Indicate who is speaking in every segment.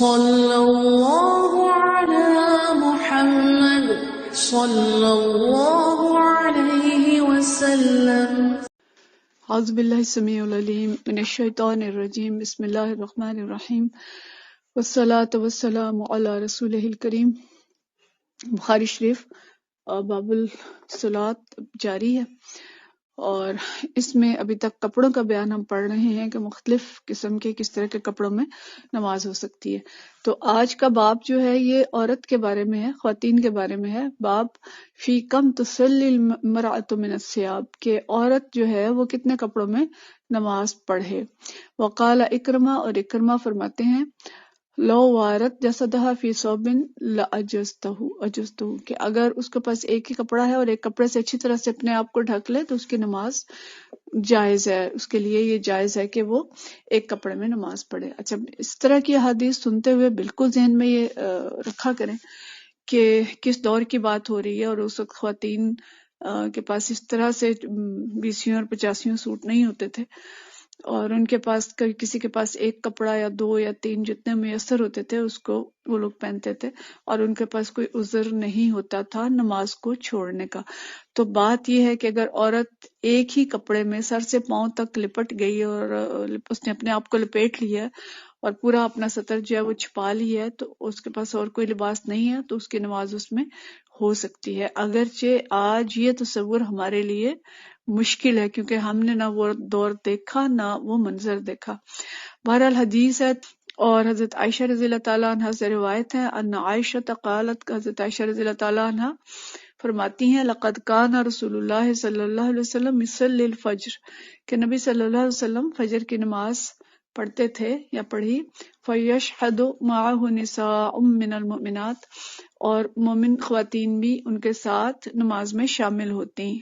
Speaker 1: صلی اللہ علی محمد صلی اللہ علیہ وسلم۔
Speaker 2: اعوذ باللہ السمیع العلیم من الشیطان الرجیم، بسم اللہ الرحمن الرحیم، والصلاة والسلام علی رسولہ الکریم۔ بخاری شریف باب الصلاۃ جاری ہے، اور اس میں ابھی تک کپڑوں کا بیان ہم پڑھ رہے ہیں کہ مختلف قسم کے کس طرح کے کپڑوں میں نماز ہو سکتی ہے۔ تو آج کا باب جو ہے یہ عورت کے بارے میں ہے، خواتین کے بارے میں ہے۔ باب فی کم تصلی المرأۃ من الثیاب، کہ عورت جو ہے وہ کتنے کپڑوں میں نماز پڑھے۔ وقال اکرمہ، اور اکرمہ فرماتے ہیں لو وارت جسدہ فی ثوب لاجزتہ، کہ اگر اس کے پاس ایک ہی کپڑا ہے اور ایک کپڑے سے اچھی طرح سے اپنے آپ کو ڈھک لے تو اس کی نماز جائز ہے، اس کے لیے یہ جائز ہے کہ وہ ایک کپڑے میں نماز پڑھے۔ اچھا، اس طرح کی حدیث سنتے ہوئے بالکل ذہن میں یہ رکھا کریں کہ کس دور کی بات ہو رہی ہے، اور اس وقت خواتین کے پاس اس طرح سے 20 اور 50 سوٹ نہیں ہوتے تھے، اور ان کے پاس کسی کے پاس ایک کپڑا یا 2 یا 3 جتنے میسر ہوتے تھے اس کو وہ لوگ پہنتے تھے، اور ان کے پاس کوئی عذر نہیں ہوتا تھا نماز کو چھوڑنے کا۔ تو بات یہ ہے کہ اگر عورت ایک ہی کپڑے میں سر سے پاؤں تک لپٹ گئی اور اس نے اپنے آپ کو لپیٹ لیا اور پورا اپنا سطر جو ہے وہ چھپا لیا ہے، تو اس کے پاس اور کوئی لباس نہیں ہے، تو اس کی نماز اس میں ہو سکتی ہے۔ اگرچہ آج یہ تصور ہمارے لیے مشکل ہے، کیونکہ ہم نے نہ وہ دور دیکھا نہ وہ منظر دیکھا۔ بہرحال حدیث ہے، اور حضرت عائشہ رضی اللہ تعالیٰ عنہ سے روایت ہے ان عائشہ قالت، حضرت عائشہ رضی اللہ تعالیٰ عنہ فرماتی ہیں لقد کان رسول اللہ صلی اللہ علیہ وسلم یصلی الفجر، کہ نبی صلی اللہ علیہ وسلم فجر کی نماز پڑھتے تھے یا پڑھی، فیشہد معہ نساء من المؤمنات، اور مومن خواتین بھی ان کے ساتھ نماز میں شامل ہوتی ہیں۔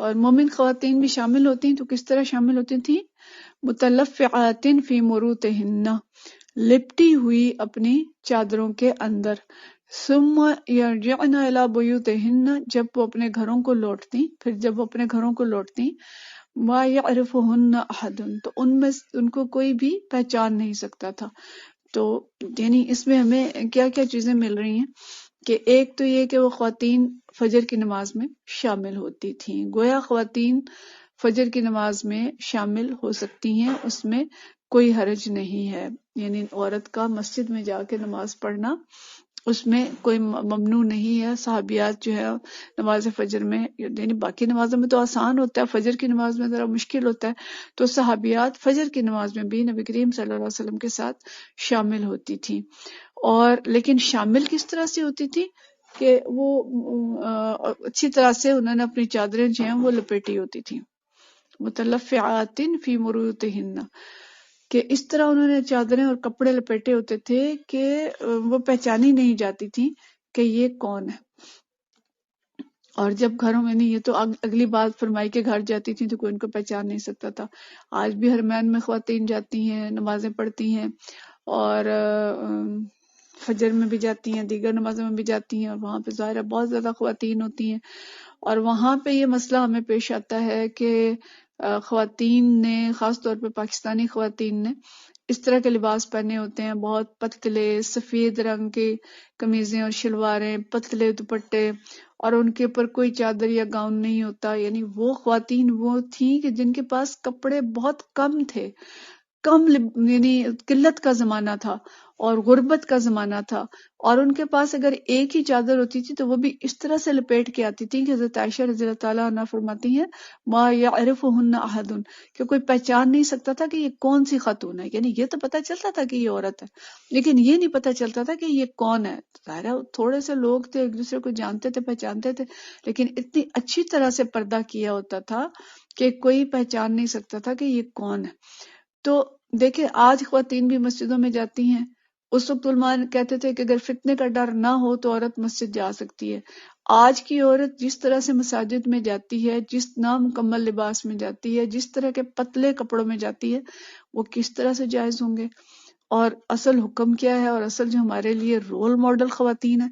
Speaker 2: اور مومن خواتین بھی شامل ہوتی ہیں تو کس طرح شامل ہوتی تھیں؟ متلفعات فی مروطہن، لپٹی ہوئی اپنی چادروں کے اندر، ثم یرجعن الی بیوتہن، جب وہ اپنے گھروں کو لوٹتی، پھر جب وہ اپنے گھروں کو لوٹتی، ما یعرفہن احد، تو ان کو کوئی بھی پہچان نہیں سکتا تھا۔ تو یعنی اس میں ہمیں کیا کیا چیزیں مل رہی ہیں کہ ایک تو یہ کہ وہ خواتین فجر کی نماز میں شامل ہوتی تھیں، گویا خواتین فجر کی نماز میں شامل ہو سکتی ہیں، اس میں کوئی حرج نہیں ہے، یعنی عورت کا مسجد میں جا کے نماز پڑھنا اس میں کوئی ممنوع نہیں ہے۔ صحابیات جو ہے نماز فجر میں، یعنی باقی نمازوں میں تو آسان ہوتا ہے، فجر کی نماز میں ذرا مشکل ہوتا ہے، تو صحابیات فجر کی نماز میں بھی نبی کریم صلی اللہ علیہ وسلم کے ساتھ شامل ہوتی تھیں۔ اور لیکن شامل کس طرح سے ہوتی تھی کہ وہ اچھی طرح سے انہوں نے اپنی چادریں جو ہیں وہ لپیٹی ہوتی تھیں، متلفعات فی مروطہن، کہ اس طرح انہوں نے چادریں اور کپڑے لپیٹے ہوتے تھے کہ وہ پہچانی نہیں جاتی تھی کہ یہ کون ہے۔ اور جب گھروں میں نہیں، یہ تو اگلی بات فرمائی کہ گھر جاتی تھی تو کوئی ان کو پہچان نہیں سکتا تھا۔ آج بھی حرمین میں خواتین جاتی ہیں، نمازیں پڑھتی ہیں، اور فجر میں بھی جاتی ہیں، دیگر نمازوں میں بھی جاتی ہیں، اور وہاں پہ ظاہر ہے بہت زیادہ خواتین ہوتی ہیں، اور وہاں پہ یہ مسئلہ ہمیں پیش آتا ہے کہ خواتین نے، خاص طور پہ پاکستانی خواتین نے اس طرح کے لباس پہنے ہوتے ہیں، بہت پتلے سفید رنگ کی قمیضیں اور شلواریں، پتلے دوپٹے، اور ان کے اوپر کوئی چادر یا گاؤن نہیں ہوتا۔ یعنی وہ خواتین وہ تھیں کہ جن کے پاس کپڑے بہت کم تھے، یعنی قلت کا زمانہ تھا اور غربت کا زمانہ تھا، اور ان کے پاس اگر ایک ہی چادر ہوتی تھی تو وہ بھی اس طرح سے لپیٹ کے آتی تھی کہ حضرت عائشہ رضی اللہ تعالیٰ عنہ فرماتی ہیں ما یعرفہن احد، کہ کوئی پہچان نہیں سکتا تھا کہ یہ کون سی خاتون ہے۔ یعنی یہ تو پتہ چلتا تھا کہ یہ عورت ہے، لیکن یہ نہیں پتہ چلتا تھا کہ یہ کون ہے۔ ظاہر ہے تھوڑے سے لوگ تھے، ایک دوسرے کو جانتے تھے، پہچانتے تھے، لیکن اتنی اچھی طرح سے پردہ کیا ہوتا تھا کہ کوئی پہچان نہیں سکتا تھا کہ یہ کون ہے۔ تو دیکھیں آج خواتین بھی مسجدوں میں جاتی ہیں، اس وقت علماء کہتے تھے کہ اگر فتنے کا ڈر نہ ہو تو عورت مسجد جا سکتی ہے۔ آج کی عورت جس طرح سے مساجد میں جاتی ہے، جس نامکمل لباس میں جاتی ہے، جس طرح کے پتلے کپڑوں میں جاتی ہے، وہ کس طرح سے جائز ہوں گے؟ اور اصل حکم کیا ہے، اور اصل جو ہمارے لیے رول ماڈل خواتین ہیں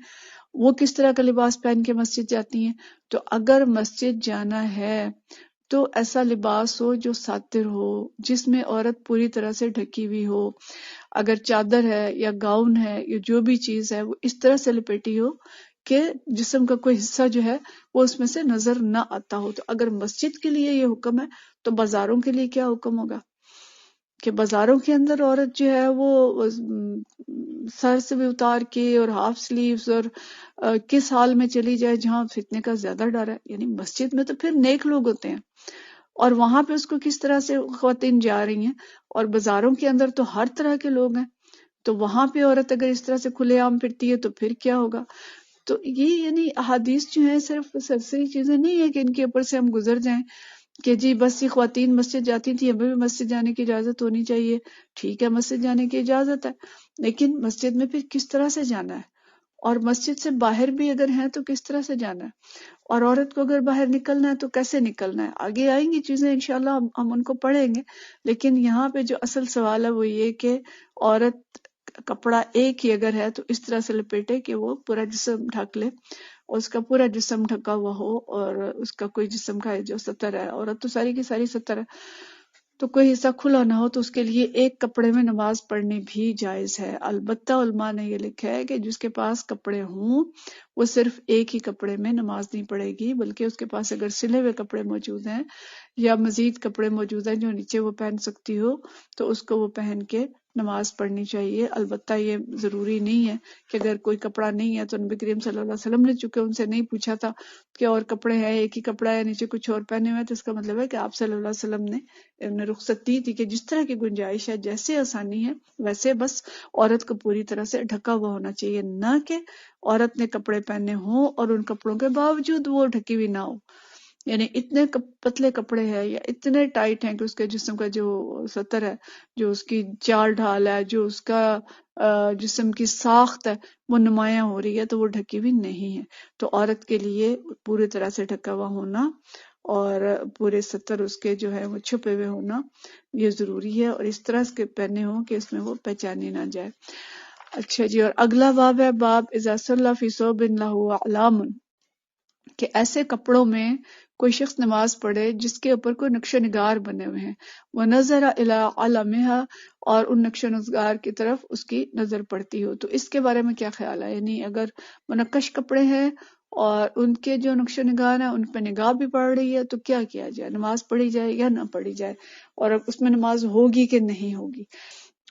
Speaker 2: وہ کس طرح کا لباس پہن کے مسجد جاتی ہیں؟ تو اگر مسجد جانا ہے تو ایسا لباس ہو جو ساتر ہو، جس میں عورت پوری طرح سے ڈھکی ہوئی ہو، اگر چادر ہے یا گاؤن ہے یا جو بھی چیز ہے وہ اس طرح سے لپیٹی ہو کہ جسم کا کوئی حصہ جو ہے وہ اس میں سے نظر نہ آتا ہو۔ تو اگر مسجد کے لیے یہ حکم ہے تو بازاروں کے لیے کیا حکم ہوگا کہ بازاروں کے اندر عورت جو ہے وہ سر سے بھی اتار کے اور ہاف سلیوز اور کس حال میں چلی جائے جہاں فتنے کا زیادہ ڈر ہے۔ یعنی مسجد میں تو پھر نیک لوگ ہوتے ہیں، اور وہاں پہ اس کو کس طرح سے خواتین جا رہی ہیں، اور بازاروں کے اندر تو ہر طرح کے لوگ ہیں، تو وہاں پہ عورت اگر اس طرح سے کھلے عام پھرتی ہے تو پھر کیا ہوگا۔ تو یہ یعنی احادیث جو ہیں صرف سرسری چیزیں نہیں ہیں کہ ان کے اوپر سے ہم گزر جائیں کہ جی بس یہ خواتین مسجد جاتی تھی، ہمیں بھی مسجد جانے کی اجازت ہونی چاہیے۔ ٹھیک ہے، مسجد جانے کی اجازت ہے، لیکن مسجد میں پھر کس طرح سے جانا ہے، اور مسجد سے باہر بھی اگر ہیں تو کس طرح سے جانا ہے، اور عورت کو اگر باہر نکلنا ہے تو کیسے نکلنا ہے۔ آگے آئیں گی چیزیں انشاءاللہ، ہم ان کو پڑھیں گے، لیکن یہاں پہ جو اصل سوال ہے وہ یہ کہ عورت کپڑا ایک ہی اگر ہے تو اس طرح سے لپیٹے کہ وہ پورا جسم ڈھک لے، اور اس کا پورا جسم ڈھکا ہوا ہو، اور اس کا کوئی جسم کا جو ستر ہے، عورت تو ساری کی ساری ستر ہے، تو کوئی حصہ کھلا نہ ہو، تو اس کے لیے ایک کپڑے میں نماز پڑھنی بھی جائز ہے۔ البتہ علماء نے یہ لکھا ہے کہ جس کے پاس کپڑے ہوں وہ صرف ایک ہی کپڑے میں نماز نہیں پڑھے گی، بلکہ اس کے پاس اگر سلے ہوئے کپڑے موجود ہیں یا مزید کپڑے موجود ہیں جو نیچے وہ پہن سکتی ہو تو اس کو وہ پہن کے نماز پڑھنی چاہیے۔ البتہ یہ ضروری نہیں ہے کہ اگر کوئی کپڑا نہیں ہے تو نبی کریم صلی اللہ علیہ وسلم نے چونکہ ان سے نہیں پوچھا تھا کہ اور کپڑے ہیں، ایک ہی کپڑا ہے نیچے کچھ اور پہنے ہوئے، تو اس کا مطلب ہے کہ آپ صلی اللہ علیہ وسلم نے رخصت دی تھی کہ جس طرح کی گنجائش ہے، جیسے آسانی ہے ویسے بس عورت کو پوری طرح سے ڈھکا ہوا ہونا چاہیے، نہ کہ عورت نے کپڑے پہنے ہوں اور ان کپڑوں کے باوجود وہ ڈھکی ہوئی نہ ہو۔ یعنی اتنے پتلے کپڑے ہیں یا اتنے ٹائٹ ہیں کہ اس کے جسم کا جو ستر ہے، جو اس کی چال ڈھال ہے، جو اس کا جسم کی ساخت ہے وہ نمایاں ہو رہی ہے، تو وہ ڈھکی ہوئی نہیں ہے۔ تو عورت کے لیے پوری طرح سے ڈھکا ہوا ہونا اور پورے ستر اس کے جو ہے وہ چھپے ہوئے ہونا یہ ضروری ہے، اور اس طرح کے پہنے ہوں کہ اس میں وہ پہچانی نہ جائے۔ اچھا جی، اور اگلا باب ہے باب اذا صلی فی ثوب لہ اعلام، کہ ایسے کپڑوں میں کوئی شخص نماز پڑھے جس کے اوپر کوئی نقش و نگار بنے ہوئے ہیں، وَنَظَرَ إِلَىٰ عَلَمِهَا، اور ان نقش و نگار کی طرف اس کی نظر پڑتی ہو۔ تو اس کے بارے میں کیا خیال ہے؟ یعنی اگر منقش کپڑے ہیں اور ان کے جو نقش و نگار ہیں ان پہ نگاہ بھی پڑ رہی ہے تو کیا کیا جائے؟ نماز پڑھی جائے یا نہ پڑھی جائے؟ اور اس میں نماز ہوگی کہ نہیں ہوگی؟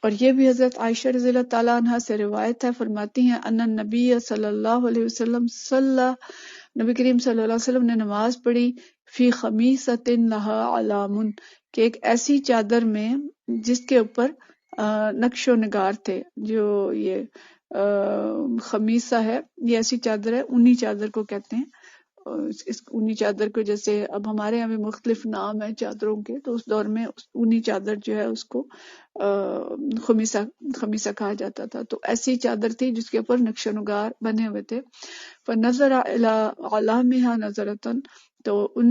Speaker 2: اور یہ بھی حضرت عائشہ رضی اللہ تعالیٰ عنہ سے روایت ہے، فرماتی ہیں ان النبی صلی اللہ علیہ وسلم نبی کریم صلی اللہ علیہ وسلم نے نماز پڑھی فی خمیصۃ لہا علام، کہ ایک ایسی چادر میں جس کے اوپر نقش و نگار تھے۔ جو یہ خمیصہ ہے یہ ایسی چادر ہے، اونی چادر کو کہتے ہیں۔ اس اونی چادر کو جیسے اب ہمارے یہاں بھی مختلف نام ہیں چادروں کے، تو اس دور میں اونی چادر جو ہے اس کو خمیصہ کہا جاتا تھا۔ تو ایسی چادر تھی جس کے اوپر نقش و نگار بنے ہوئے تھے۔ فَنَظَرَ إِلَىٰ عَلَامِهَا نَظَرَةً، تو ان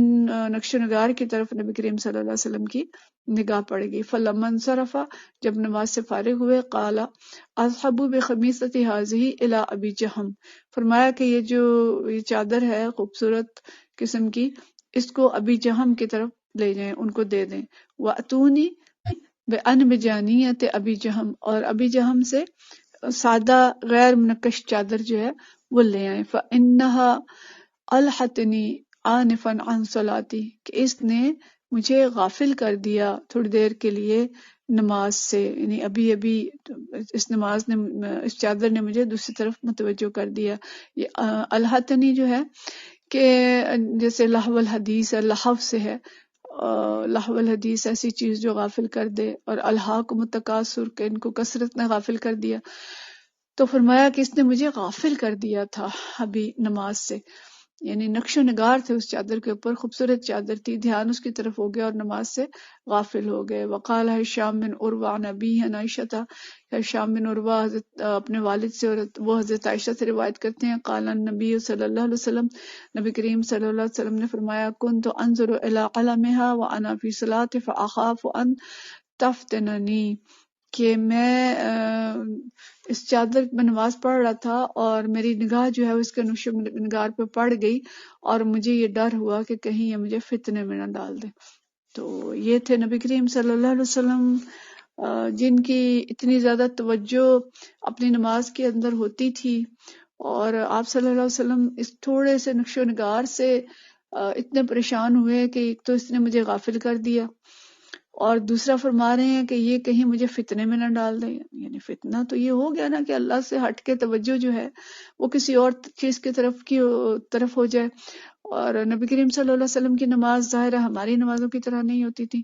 Speaker 2: نقش و نگار کی طرف نبی کریم صلی اللہ علیہ وسلم کی نگاہ پڑ گئی۔ فَلَمَّا انصَرَفَ، جب نماز سے فارغ ہوئے، قَالَ اذْهَبُوا بِخَمِيصَتِي هَٰذِهِ إِلَىٰ أَبِي جَہْم، فرمایا کہ یہ چادر ہے خوبصورت قسم کی، اس کو ابی جہم کی طرف لے جائیں، ان کو دے دیں۔ وَأْتُونِي بِأَنْبِجَانِيَّةِ أَبِي جَہم، اور ابی جہم سے سادہ غیر منقش چادر جو ہے وہ لے آئیں۔ فَإِنَّهَا أَلْحَتْنِي آنِفًا عَنْ صَلَاتِي، کہ اس نے مجھے غافل کر دیا تھوڑی دیر کے لیے نماز سے، یعنی ابھی اس نماز نے، اس چادر نے مجھے دوسری طرف متوجہ کر دیا۔ یہ الحتنی جو ہے کہ جیسے لہو الحدیث ہے، لہو سے ہے، لہو الحدیث ایسی چیز جو غافل کر دے، اور الہاکم التکاثر کہ ان کو کثرت نے غافل کر دیا۔ تو فرمایا کہ اس نے مجھے غافل کر دیا تھا ابھی نماز سے، یعنی نقش و نگار تھے اس چادر کے اوپر، خوبصورت چادر تھی، دھیان اس کی طرف ہو گیا اور نماز سے غافل ہو گئے۔ وقال ہشام بن عروہ عن ابیہ عن عائشہ، ہشام بن عروہ اپنے والد سے، اور وہ حضرت عائشہ سے روایت کرتے ہیں، قال النبی صلی اللہ علیہ وسلم، نبی کریم صلی اللہ علیہ وسلم نے فرمایا، کنت انظر الی علمها وانا فی صلاۃ فاخاف ان تفتننی، کہ میں اس چادر میں نماز پڑھ رہا تھا اور میری نگاہ جو ہے اس کے نقش و نگار پہ پڑ گئی اور مجھے یہ ڈر ہوا کہ کہیں یہ مجھے فتنے میں نہ ڈال دے۔ تو یہ تھے نبی کریم صلی اللہ علیہ وسلم جن کی اتنی زیادہ توجہ اپنی نماز کے اندر ہوتی تھی، اور آپ صلی اللہ علیہ وسلم اس تھوڑے سے نقش و نگار سے اتنے پریشان ہوئے کہ ایک تو اس نے مجھے غافل کر دیا، اور دوسرا فرما رہے ہیں کہ یہ کہیں مجھے فتنے میں نہ ڈال دیں۔ یعنی فتنہ تو یہ ہو گیا نا کہ اللہ سے ہٹ کے توجہ جو ہے وہ کسی اور چیز کی طرف ہو جائے۔ اور نبی کریم صلی اللہ علیہ وسلم کی نماز ظاہر ہے ہماری نمازوں کی طرح نہیں ہوتی تھی،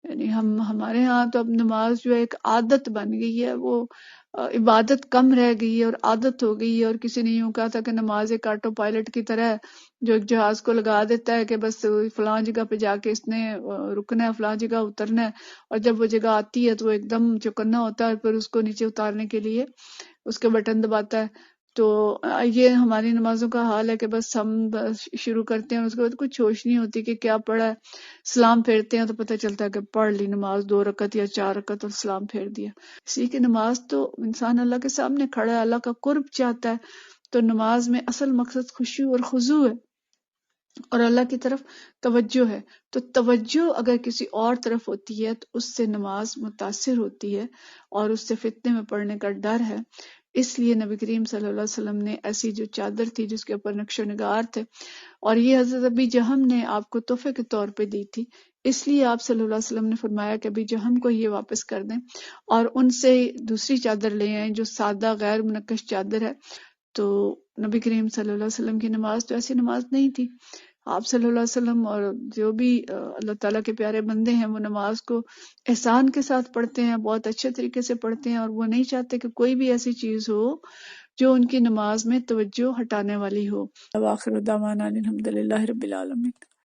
Speaker 2: یعنی ہمارے ہاں تو اب نماز جو ہے ایک عادت بن گئی ہے، وہ عبادت کم رہ گئی ہے اور عادت ہو گئی ہے۔ اور کسی نے یوں کہا تھا کہ نماز ایک آٹو پائلٹ کی طرح ہے جو ایک جہاز کو لگا دیتا ہے کہ بس فلاں جگہ پہ جا کے اس نے رکنا ہے، فلاں جگہ اترنا ہے، اور جب وہ جگہ آتی ہے تو وہ ایک دم چوکنا ہوتا ہے اور پھر اس کو نیچے اتارنے کے لیے اس کے بٹن دباتا ہے۔ تو یہ ہماری نمازوں کا حال ہے کہ بس ہم شروع کرتے ہیں اور اس کے بعد کچھ ہوش نہیں ہوتی کہ کیا پڑھا ہے، سلام پھیرتے ہیں تو پتہ چلتا ہے کہ پڑھ لی نماز 2 رکعت یا 4 رکعت اور سلام پھیر دیا۔ اسی کی نماز تو انسان اللہ کے سامنے کھڑا ہے، اللہ کا قرب چاہتا ہے، تو نماز میں اصل مقصد خشوع اور خضوع ہے اور اللہ کی طرف توجہ ہے۔ تو توجہ اگر کسی اور طرف ہوتی ہے تو اس سے نماز متاثر ہوتی ہے اور اس سے فتنے میں پڑنے کا ڈر ہے۔ اس لیے نبی کریم صلی اللہ علیہ وسلم نے ایسی جو چادر تھی جس کے اوپر نقش و نگار تھے، اور یہ حضرت ابی جہم نے آپ کو تحفے کے طور پہ دی تھی، اس لیے آپ صلی اللہ علیہ وسلم نے فرمایا کہ ابی جہم کو یہ واپس کر دیں اور ان سے دوسری چادر لے آئیں جو سادہ غیر منقش چادر ہے۔ تو نبی کریم صلی اللہ علیہ وسلم کی نماز تو ایسی نماز نہیں تھی۔ آپ صلی اللہ علیہ وسلم اور جو بھی اللہ تعالیٰ کے پیارے بندے ہیں وہ نماز کو احسان کے ساتھ پڑھتے ہیں، بہت اچھے طریقے سے پڑھتے ہیں، اور وہ نہیں چاہتے کہ کوئی بھی ایسی چیز ہو جو ان کی نماز میں توجہ ہٹانے والی ہو۔ وآخر دعوانا الحمد للہ رب العالمین۔